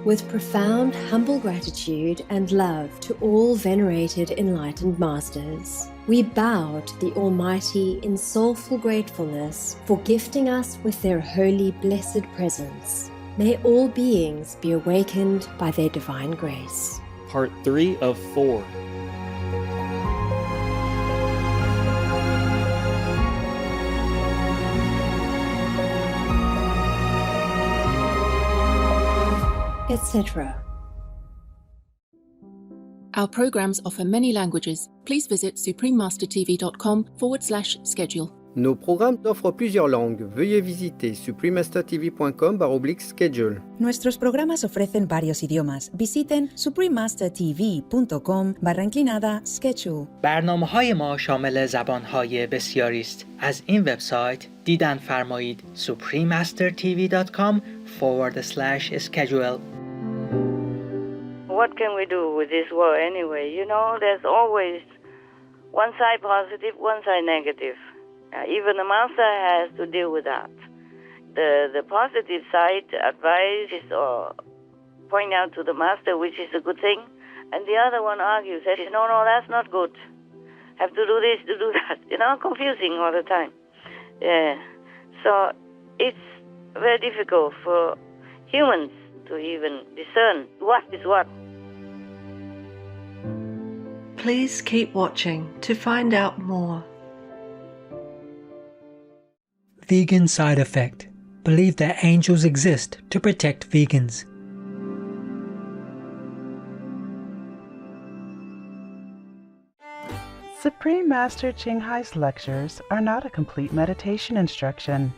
With profound, humble gratitude and love to all venerated enlightened masters, we bow to the Almighty in soulful gratefulness for gifting us with their holy, blessed presence. May all beings be awakened by their divine grace. Part 3 of 4. Etc. Our programs offer many languages. Please visit suprememastertv.com/schedule. Nos programmes offrent plusieurs langues. Veuillez visiter suprememastertv.com/schedule. Nuestros programas ofrecen varios idiomas. Visiten suprememastertv.com/schedule. برنامه‌های ما شامل زبان‌های بسیاری است. از این وبسایت دیدن فرمایید suprememastertv.com/schedule. What can we do with this war anyway? You know, there's always one side positive, one side negative. Even the master has to deal with that. The positive side advice is point out to the master which is a good thing, and the other one argues, says, no, that's not good. Have to do this, to do that. You know, confusing all the time. So it's very difficult for humans to even discern what is what. Please keep watching to find out more. Vegan side effect. Believe that angels exist to protect vegans. Supreme Master Ching Hai's lectures are not a complete meditation instruction.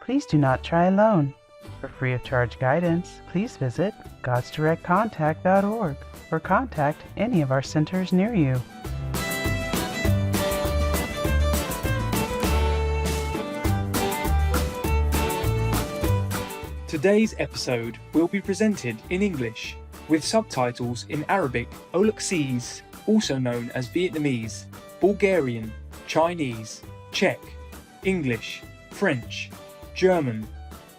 Please do not try alone. For free of charge guidance, please visit godsdirectcontact.org or contact any of our centers near you. Today's episode will be presented in English with subtitles in Arabic, Olaxese, also known as Vietnamese, Bulgarian, Chinese, Czech, English, French, German,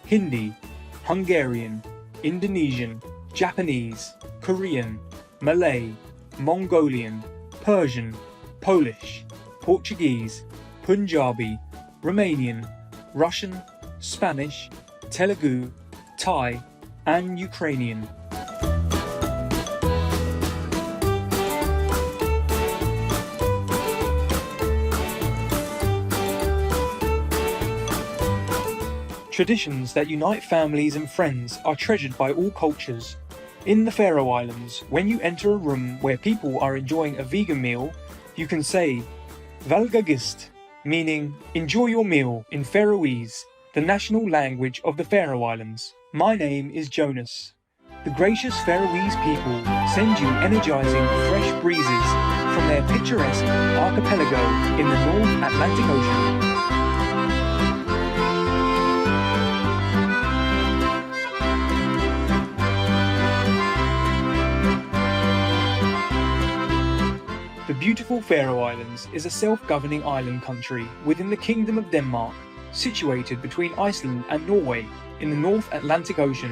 Hindi, Hungarian, Indonesian, Japanese, Korean, Malay, Mongolian, Persian, Polish, Portuguese, Punjabi, Romanian, Russian, Spanish, Telugu, Thai, and Ukrainian. Traditions that unite families and friends are treasured by all cultures. In the Faroe Islands, when you enter a room where people are enjoying a vegan meal, you can say Valgagist, meaning enjoy your meal in Faroese, the national language of the Faroe Islands. My name is Jonas. The gracious Faroese people send you energizing fresh breezes from their picturesque archipelago in the North Atlantic Ocean. The beautiful Faroe Islands is a self-governing island country within the Kingdom of Denmark, situated between Iceland and Norway in the North Atlantic Ocean.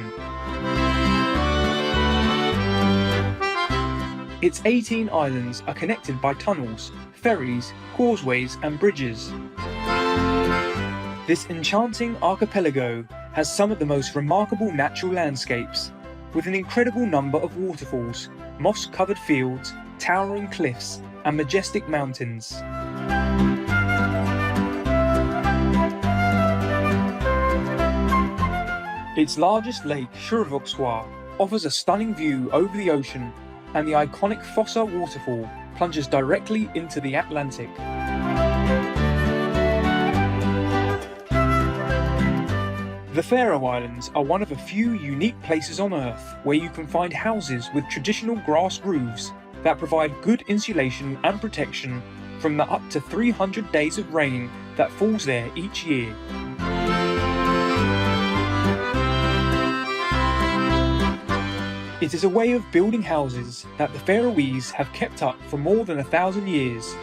Its 18 islands are connected by tunnels, ferries, causeways and bridges. This enchanting archipelago has some of the most remarkable natural landscapes, with an incredible number of waterfalls, moss-covered fields, towering cliffs and majestic mountains. Its largest lake, Sjurvuksua, offers a stunning view over the ocean, and the iconic Fossa waterfall plunges directly into the Atlantic. The Faroe Islands are one of a few unique places on Earth where you can find houses with traditional grass roofs that provide good insulation and protection from the up to 300 days of rain that falls there each year. It is a way of building houses that the Faroese have kept up for more than 1,000 years.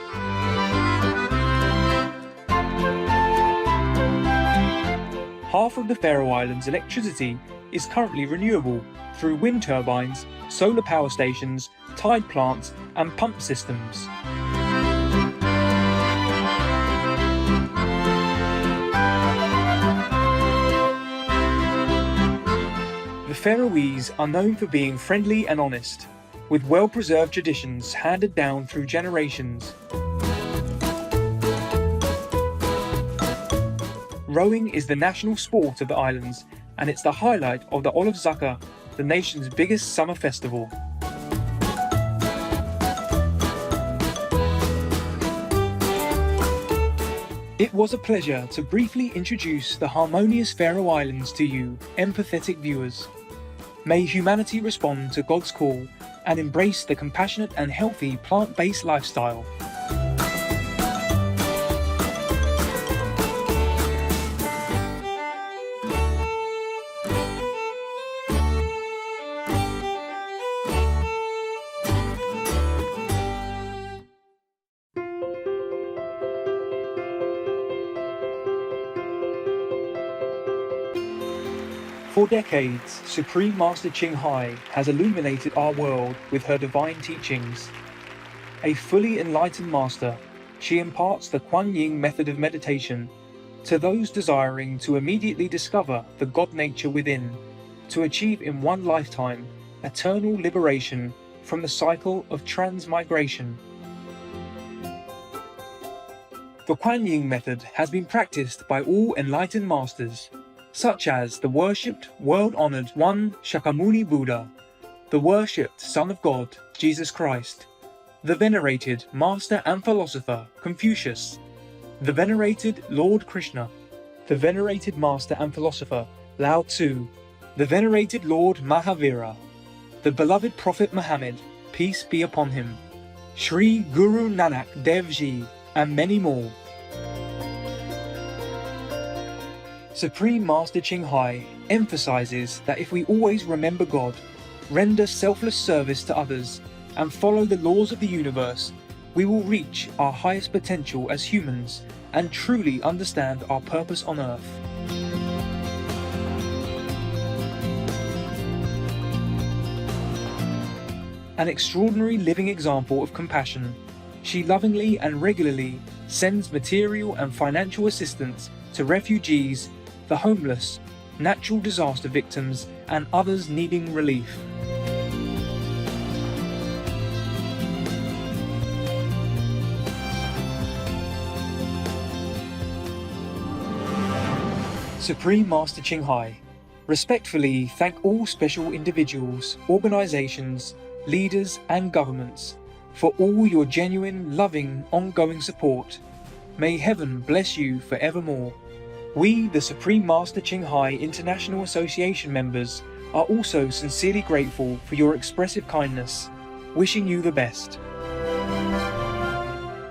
half of the Faroe Islands' electricity is currently renewable through wind turbines, solar power stations, tide plants, and pump systems. The Faroese are known for being friendly and honest, with well-preserved traditions handed down through generations. Rowing is the national sport of the islands, and it's the highlight of the Olafsaka, the nation's biggest summer festival. It was a pleasure to briefly introduce the harmonious Faroe Islands to you, empathetic viewers. May humanity respond to God's call and embrace the compassionate and healthy plant-based lifestyle. For decades, Supreme Master Ching Hai has illuminated our world with her divine teachings. A fully enlightened master, she imparts the Kuan Yin method of meditation to those desiring to immediately discover the God nature within, to achieve in one lifetime eternal liberation from the cycle of transmigration. The Kuan Yin method has been practiced by all enlightened masters, such as the worshipped, world-honored one Shakyamuni Buddha, the worshipped Son of God, Jesus Christ, the venerated Master and Philosopher, Confucius, the venerated Lord Krishna, the venerated Master and Philosopher, Lao Tzu, the venerated Lord Mahavira, the beloved Prophet Muhammad, peace be upon him, Sri Guru Nanak Dev Ji, and many more. Supreme Master Ching Hai emphasizes that if we always remember God, render selfless service to others, and follow the laws of the universe, we will reach our highest potential as humans and truly understand our purpose on earth. An extraordinary living example of compassion, she lovingly and regularly sends material and financial assistance to refugees, the homeless, natural disaster victims, and others needing relief. Supreme Master Ching Hai respectfully thank all special individuals, organizations, leaders, and governments for all your genuine, loving, ongoing support. May heaven bless you forevermore. We, the Supreme Master Ching Hai International Association members, are also sincerely grateful for your expressive kindness, wishing you the best.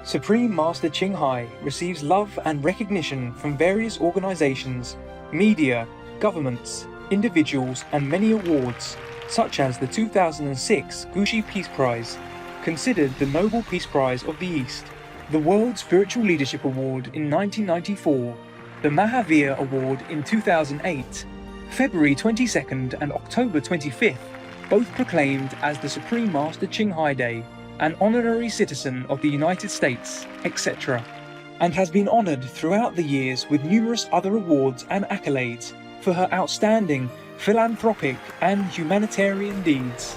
Supreme Master Ching Hai receives love and recognition from various organizations, media, governments, individuals, and many awards, such as the 2006 Gushi Peace Prize, considered the Nobel Peace Prize of the East, the World Spiritual Leadership Award in 1994, the Mahavir Award in 2008, February 22nd and October 25th, both proclaimed as the Supreme Master Ching Hai Day, an honorary citizen of the United States, etc., and has been honored throughout the years with numerous other awards and accolades for her outstanding philanthropic and humanitarian deeds.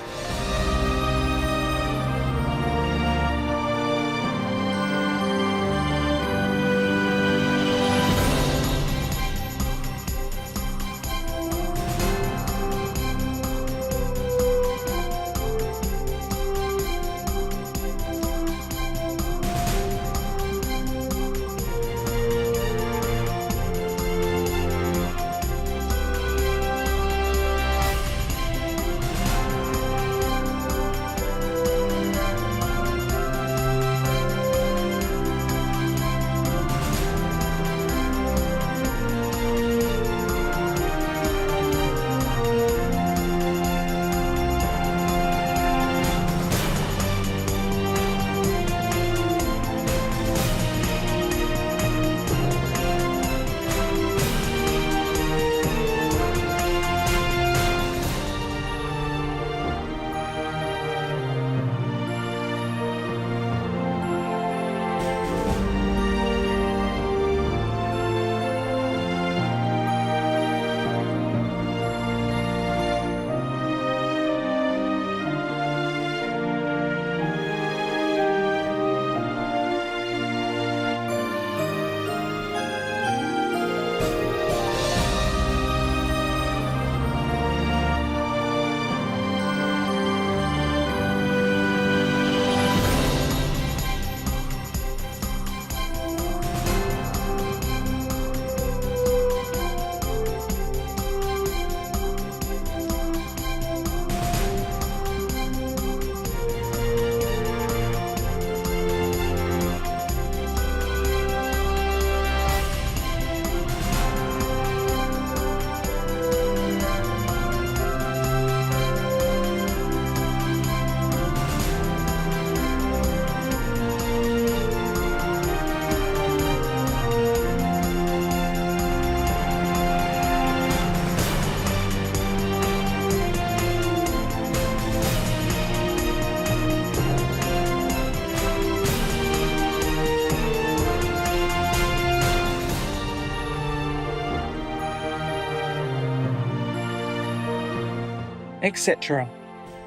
etc.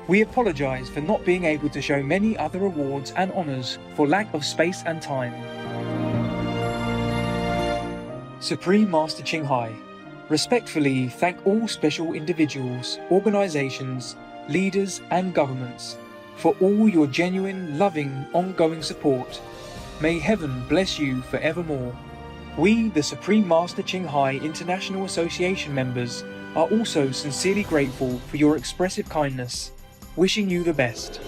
We apologise for not being able to show many other awards and honours for lack of space and time. Supreme Master Ching Hai respectfully thank all special individuals, organisations, leaders and governments for all your genuine, loving, ongoing support. May heaven bless you forevermore. We, the Supreme Master Ching Hai International Association members, are also sincerely grateful for your expressive kindness, wishing you the best.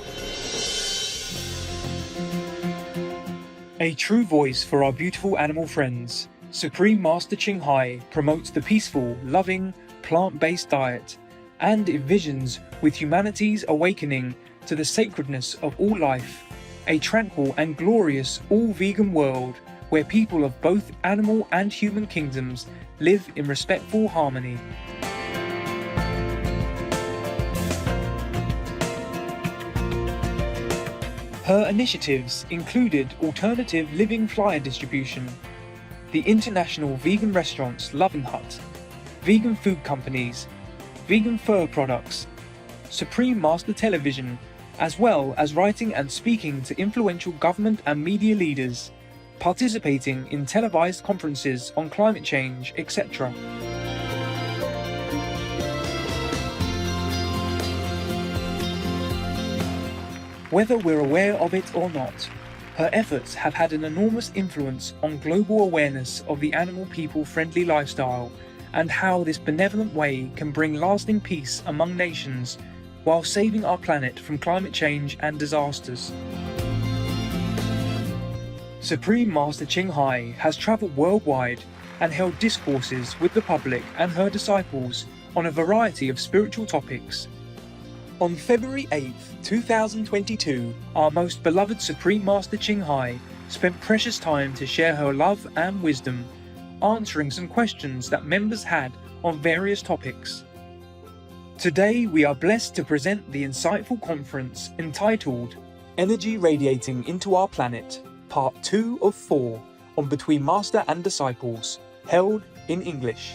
A true voice for our beautiful animal friends, Supreme Master Ching Hai promotes the peaceful, loving, plant-based diet and envisions with humanity's awakening to the sacredness of all life, a tranquil and glorious all-vegan world where people of both animal and human kingdoms live in respectful harmony. Her initiatives included alternative living flyer distribution, the international vegan restaurants Love and Hut, vegan food companies, vegan fur products, Supreme Master Television, as well as writing and speaking to influential government and media leaders, participating in televised conferences on climate change, etc. Whether we're aware of it or not, her efforts have had an enormous influence on global awareness of the animal-people friendly lifestyle and how this benevolent way can bring lasting peace among nations while saving our planet from climate change and disasters. Supreme Master Ching Hai has travelled worldwide and held discourses with the public and her disciples on a variety of spiritual topics. On February 8th, 2022, our most beloved Supreme Master Ching Hai spent precious time to share her love and wisdom, answering some questions that members had on various topics. Today we are blessed to present the insightful conference entitled Energy Radiating into Our Planet, Part 2 of 4 on Between Master and Disciples, held in English.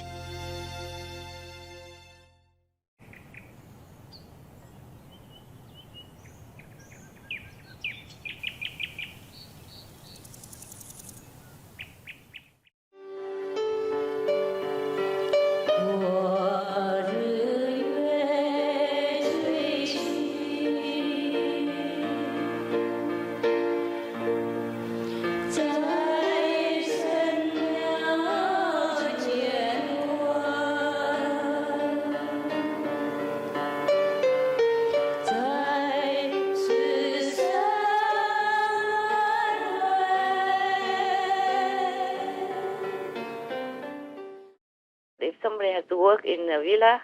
If somebody has to work in a villa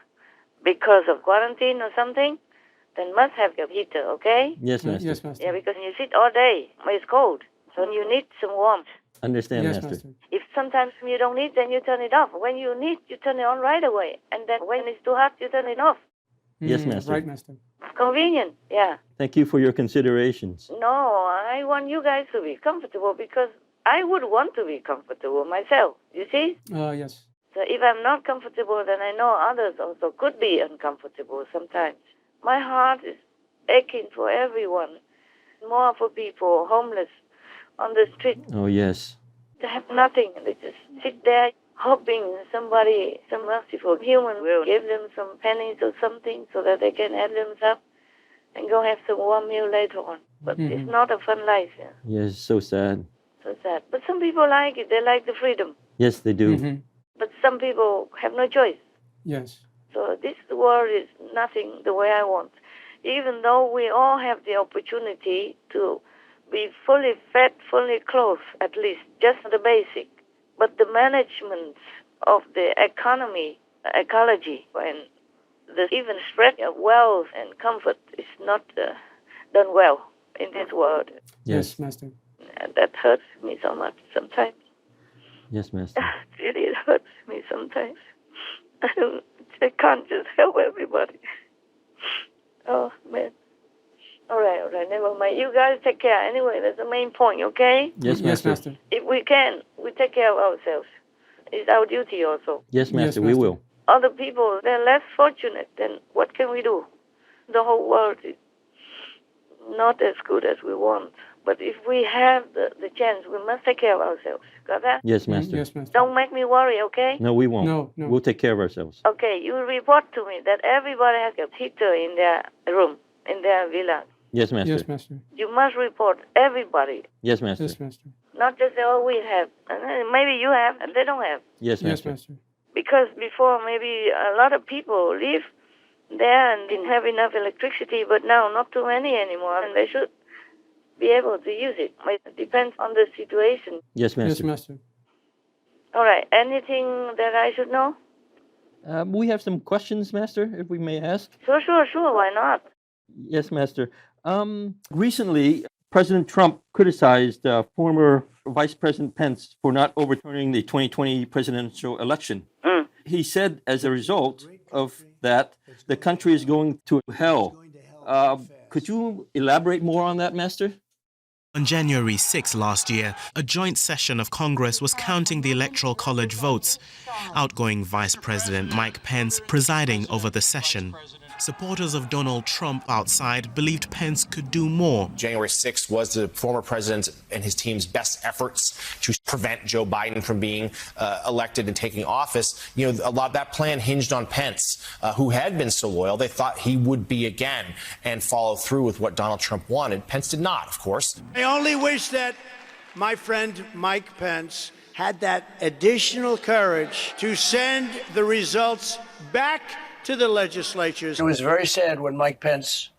because of quarantine or something, then must have a heater, okay? Yes, Master. Yes, Master. Yeah, because you sit all day, it's cold, so you need some warmth. Understand, Yes, Master. If sometimes you don't need, then you turn it off. When you need, you turn it on right away. And then when it's too hot, you turn it off. Yes, Master. Right, Master. Convenient, yeah. Thank you for your considerations. No, I want you guys to be comfortable because I would want to be comfortable myself, you see? Yes. So if I'm not comfortable, then I know others also could be uncomfortable sometimes. My heart is aching for everyone, more for people homeless on the street. Oh, yes. They have nothing. They just sit there hoping somebody, some merciful human will give them some pennies or something so that they can add themselves and go have some warm meal later on. But it's not a fun life. Yeah. Yes, so sad. So sad. But some people like it. They like the freedom. Yes, they do. But some people have no choice. Yes. So this world is nothing the way I want. Even though we all have the opportunity to be fully fed, fully clothed, at least, just the basic. But the management of the economy, ecology, and the even spread of wealth and comfort is not done well in this world. Yes, Master. And that hurts me so much sometimes. Yes, Master. Really, it hurts me sometimes. I can't just help everybody. Oh, man. All right, never mind. You guys take care. Anyway, that's the main point, okay? Yes, Master. Yes, Master. If we can, we take care of ourselves. It's our duty also. Yes, Master, Yes, we Master. will. Other people, they're less fortunate, then what can we do? The whole world is not as good as we want. But if we have the chance, we must take care of ourselves. Got that? Yes, Master. Yes, Master. Don't make me worry, okay? No, we won't. No. We'll take care of ourselves. Okay, you report to me that everybody has a heater in their room, in their villa. Yes, Master. Yes, Master. You must report everybody. Yes, Master. Yes, Master. Not just say, oh, we have. And then maybe you have, and they don't have. Yes, Yes, Master. Master. Because before, maybe a lot of people live there and didn't have enough electricity, but now not too many anymore, and they should be able to use it. It depends on the situation. Yes, Master. Yes, Master. All right. Anything that I should know? We have some questions, Master, if we may ask. Sure. Why not? Yes, Master. Recently, President Trump criticized former Vice President Pence for not overturning the 2020 presidential election. He said, as a result of that, the country is going to hell. Could you elaborate more on that, Master? On January 6 last year, a joint session of Congress was counting the Electoral College votes. Outgoing Vice President Mike Pence presiding over the session. Supporters of Donald Trump outside believed Pence could do more. January 6th was the former president and his team's best efforts to prevent Joe Biden from being elected and taking office. You know, a lot of that plan hinged on Pence, who had been so loyal. They thought he would be again and follow through with what Donald Trump wanted. Pence did not, of course. I only wish that my friend Mike Pence had that additional courage to send the results back to the legislatures. It was very sad when Mike Pence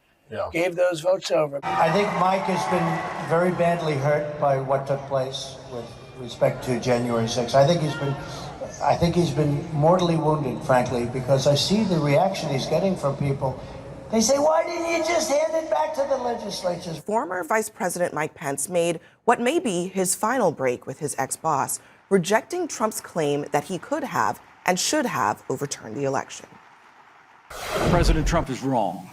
gave those votes over. I think Mike has been very badly hurt by what took place with respect to January 6th. I think he's been mortally wounded, frankly, because I see the reaction he's getting from people. They say, why didn't you just hand it back to the legislatures? Former Vice President Mike Pence made what may be his final break with his ex-boss, rejecting Trump's claim that he could have and should have overturned the election. President Trump is wrong.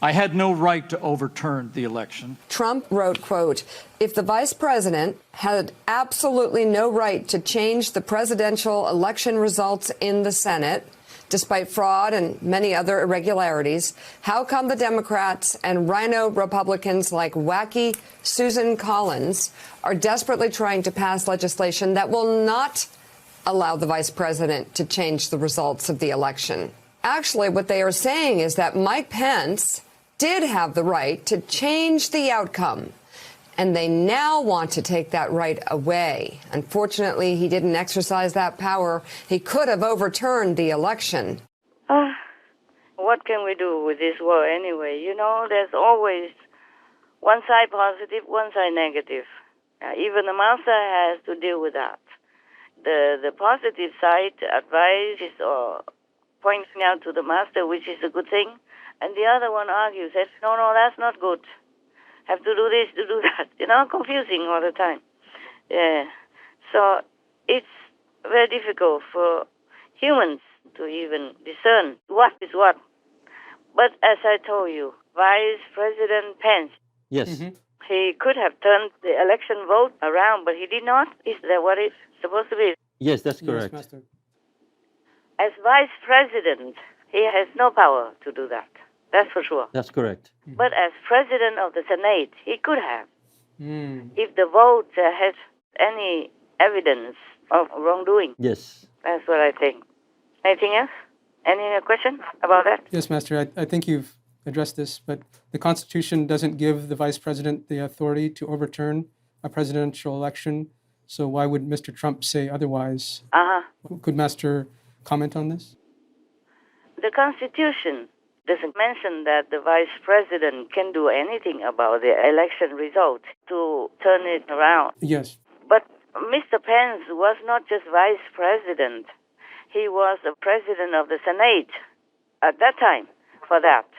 I had no right to overturn the election. Trump wrote, quote, if the vice president had absolutely no right to change the presidential election results in the Senate, despite fraud and many other irregularities, how come the Democrats and rhino Republicans like wacky Susan Collins are desperately trying to pass legislation that will not allow the vice president to change the results of the election? Actually, what they are saying is that Mike Pence did have the right to change the outcome, and they now want to take that right away. Unfortunately, he didn't exercise that power. He could have overturned the election. What can we do with this war anyway? You know, there's always one side positive, one side negative. Even the master has to deal with that. The positive side advises or pointing out to the master, which is a good thing, and the other one argues, says, no, that's not good. Have to do this, to do that. You know, confusing all the time. Yeah. So it's very difficult for humans to even discern what is what. But as I told you, Vice President Pence, yes, he could have turned the election vote around, but he did not. Is that what it's supposed to be? Yes, that's correct. Yes, Master. As Vice President, he has no power to do that. That's for sure. That's correct. But as President of the Senate, he could have. If the vote had any evidence of wrongdoing. Yes. That's what I think. Anything else? Any question about that? Yes, Master. I think you've addressed this, but the Constitution doesn't give the Vice President the authority to overturn a presidential election. So why would Mr. Trump say otherwise? Could Master comment on this? The Constitution doesn't mention that the Vice President can do anything about the election result to turn it around. Yes. But Mr. Pence was not just Vice President. He was the President of the Senate at that time for that.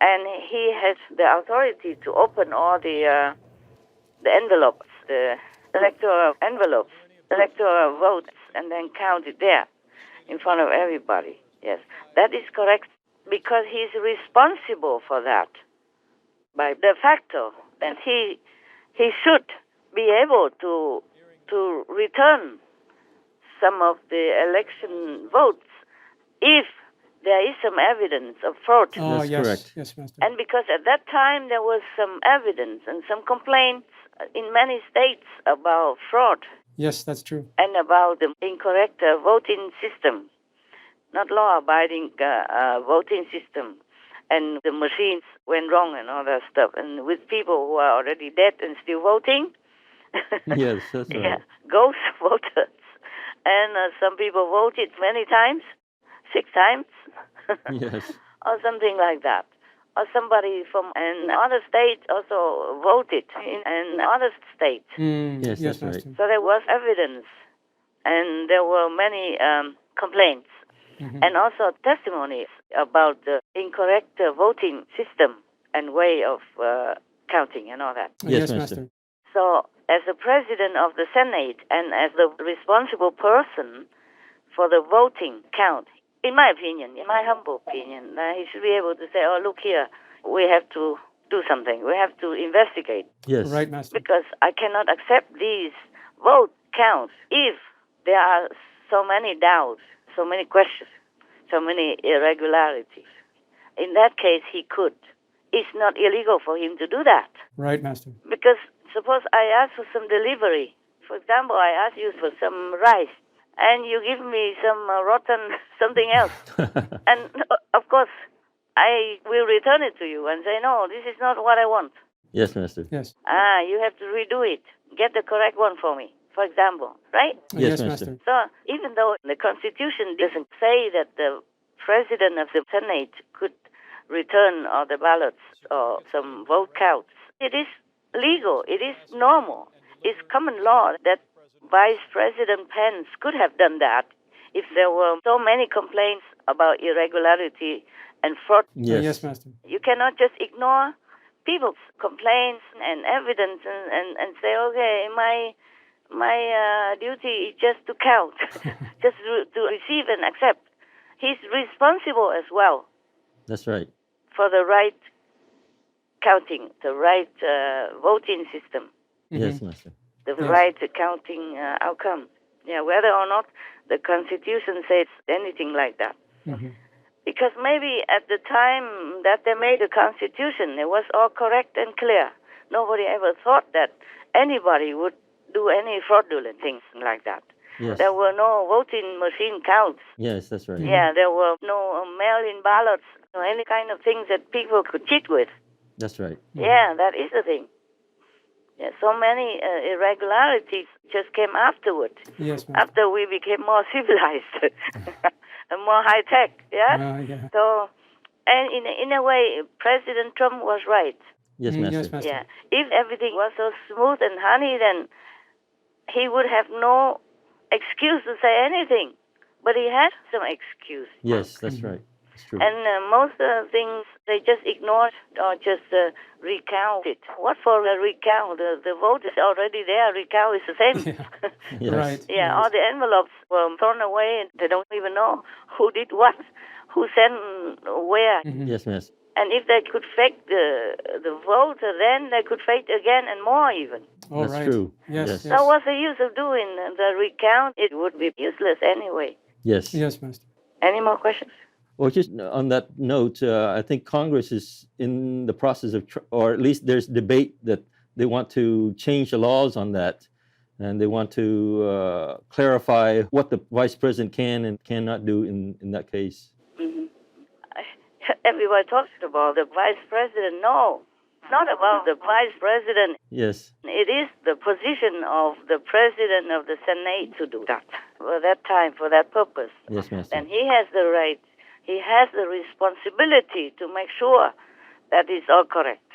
And he has the authority to open all the envelopes, the electoral envelopes, electoral votes, and then count it there in front of everybody. Yes, that is correct, because he's responsible for that by de facto, and he should be able to return some of the election votes if there is some evidence of fraud. Oh, That's yes. correct. Yes, Master. And because at that time there was some evidence and some complaints in many states about fraud Yes, that's true. and about the incorrect voting system, not law-abiding voting system. And the machines went wrong and all that stuff. And with people who are already dead and still voting, Yes, that's right. yeah, ghost voters. And some people voted many times, 6 times, Yes. or something like that. Or somebody from another state also voted in another state. Yes, yes, that's right. Master. So there was evidence, and there were many complaints, and also testimonies about the incorrect voting system and way of counting and all that. Yes, Master. So, as the president of the Senate and as the responsible person for the voting count, in my opinion, in my humble opinion, he should be able to say, oh, look here, we have to do something. We have to investigate. Yes. Right, Master. Because I cannot accept these vote counts if there are so many doubts, so many questions, so many irregularities. In that case, he could. It's not illegal for him to do that. Right, Master. Because suppose I ask for some delivery. For example, I ask you for some rice, and you give me some rotten something else. And, of course, I will return it to you and say, no, this is not what I want. Yes, Master. Yes. You have to redo it. Get the correct one for me, for example, right? Yes, Master. So even though the Constitution doesn't say that the President of the Senate could return all the ballots or some vote counts, it is legal. It is normal. It's common law that Vice President Pence could have done that if there were so many complaints about irregularity and fraud. Yes. Yes, Master. You cannot just ignore people's complaints and evidence and say, okay, my duty is just to count, just to receive and accept. He's responsible as well That's right. for the right counting, the right voting system, Yes, Master. the right counting outcome. Yeah, whether or not the Constitution says anything like that. Because maybe at the time that they made the Constitution, it was all correct and clear. Nobody ever thought that anybody would do any fraudulent things like that. Yes. There were no voting machine counts. Yes, that's right. Yeah, there were no mail-in ballots, or any kind of things that people could cheat with. That's right. Yeah, that is the thing. Yeah, so many irregularities just came afterward. Yes, Master. After we became more civilized and more high-tech, yeah? Yeah. So, and in a way, President Trump was right. Yes, Master. Yes, Master. Yeah. If everything was so smooth and honey, then he would have no excuse to say anything. But he had some excuse. Yes, that's right. It's true. And most things, they just ignored or just recounted. What for a recount? The vote is already there. Recount is the same. Yes. Right. Yeah, all the envelopes were thrown away, and they don't even know who did what, who sent where. Yes, Master. And if they could fake the vote, then they could fake again and more even. All That's right. true. Yes, Yes. yes. So what's the use of doing the recount? It would be useless anyway. Yes. Yes, Master. Any more questions? Well, just on that note, I think Congress is in the process of, or at least there's debate that they want to change the laws on that, and they want to clarify what the vice president can and cannot do in that case. Everybody talks about the vice president. No, it's not about the vice president. Yes. It is the position of the president of the Senate to do that for that time, for that purpose. Yes, Master. And he has the right, he has the responsibility to make sure that it's all correct.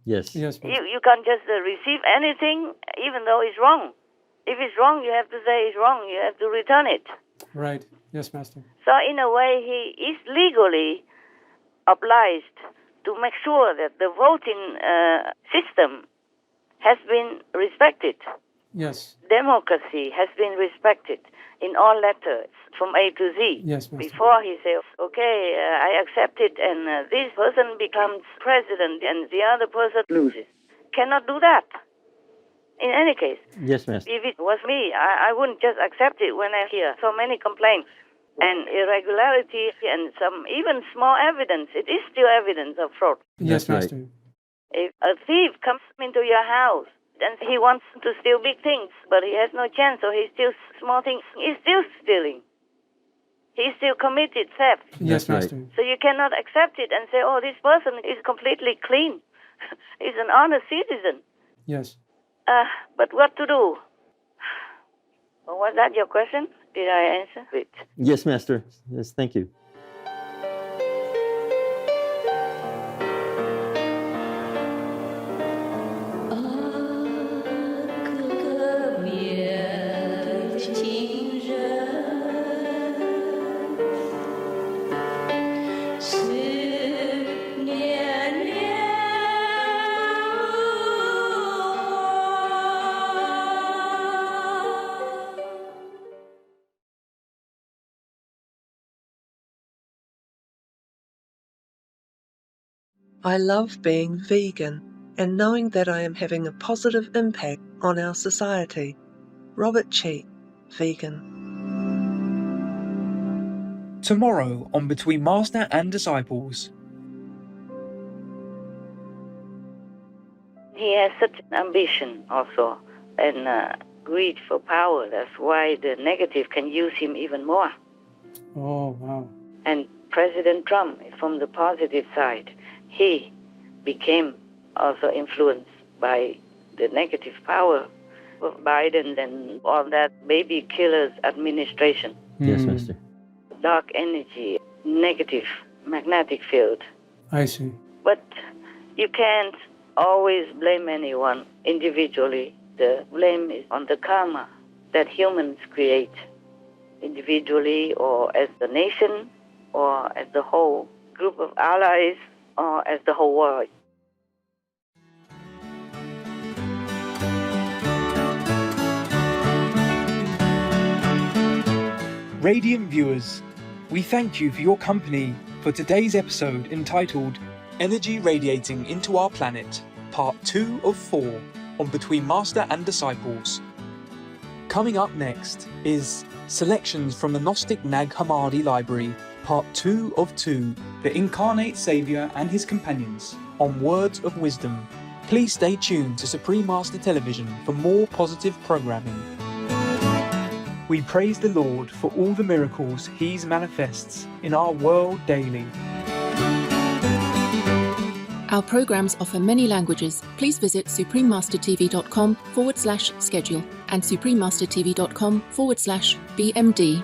Yes. Yes, Master. You can't just receive anything even though it's wrong. If it's wrong, you have to say it's wrong. You have to return it. Right. Yes, Master. So in a way, he is legally obliged to make sure that the voting system has been respected. Yes. Democracy has been respected in all letters from A to Z. Yes, Master. Before he says, okay, I accept it, and this person becomes president and the other person loses. Cannot do that. In any case, Yes, Master. if it was me, I wouldn't just accept it when I hear so many complaints. and irregularity and some even small evidence. It is still evidence of fraud. Yes, That's right. Master. If a thief comes into your house and he wants to steal big things, but he has no chance, so he steals small things, he's still stealing. He still committed theft. Yes, That's right. Master. So you cannot accept it and say, oh, this person is completely clean. He's an honest citizen. Yes. But what to do? Well, was that your question? Did I answer it? Yes, Master. Yes, thank you. I love being vegan and knowing that I am having a positive impact on our society. Robert Cheat, vegan. Tomorrow on Between Master and Disciples. He has such ambition also and greed for power. That's why the negative can use him even more. Oh, wow. And President Trump, from the positive side, he became also influenced by the negative power of Biden and all that baby killer's administration. Yes, Master. Dark energy, negative magnetic field. I see. But you can't always blame anyone individually. The blame is on the karma that humans create individually or as the nation or as the whole group of allies or as the whole world. Radiant viewers, we thank you for your company for today's episode entitled Energy Radiating into Our Planet, Part 2 of 4 on Between Master and Disciples. Coming up next is selections from the Gnostic Nag Hammadi Library, Part 2 of 2, The Incarnate Saviour and His Companions, on Words of Wisdom. Please stay tuned to Supreme Master Television for more positive programming. We praise the Lord for all the miracles He manifests in our world daily. Our programs offer many languages. Please visit suprememastertv.com/schedule and suprememastertv.com/BMD.